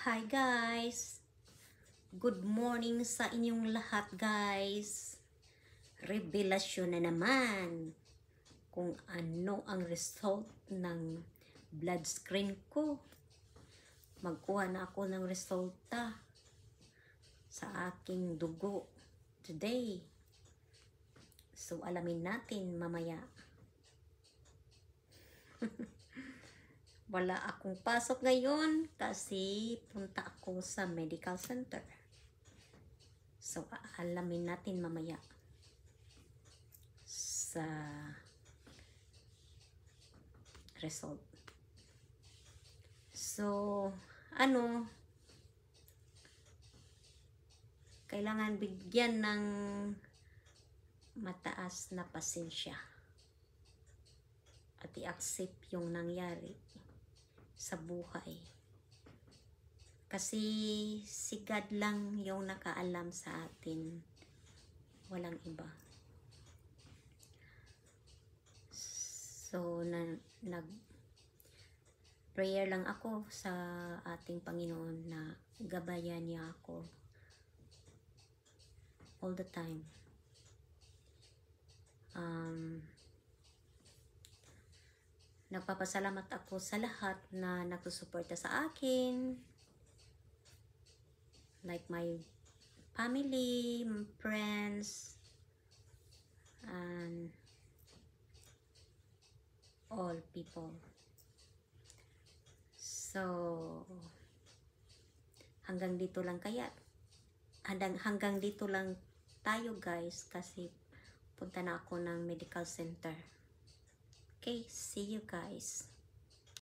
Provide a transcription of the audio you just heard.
Hi guys! Good morning sa inyong lahat guys! Revelasyon na naman kung ano ang result ng blood screen ko. Magkuha na ako ng resulta sa aking dugo today. So alamin natin mamaya. Wala akong pasok ngayon kasi punta ako sa medical center. So, alamin natin mamaya sa result. So, kailangan bigyan ng mataas na pasensya at i-accept yung nangyari sa buhay. Kasi si God lang yung nakaalam sa atin. Walang iba. So, nag-prayer lang ako sa ating Panginoon na gabayan niya ako all the time. Nagpapasalamat ako sa lahat na nagsusuporta sa akin. Like my family, friends, and all people. So, hanggang dito lang hanggang dito lang tayo guys kasi punta na ako ng medical center. Okay, see you guys.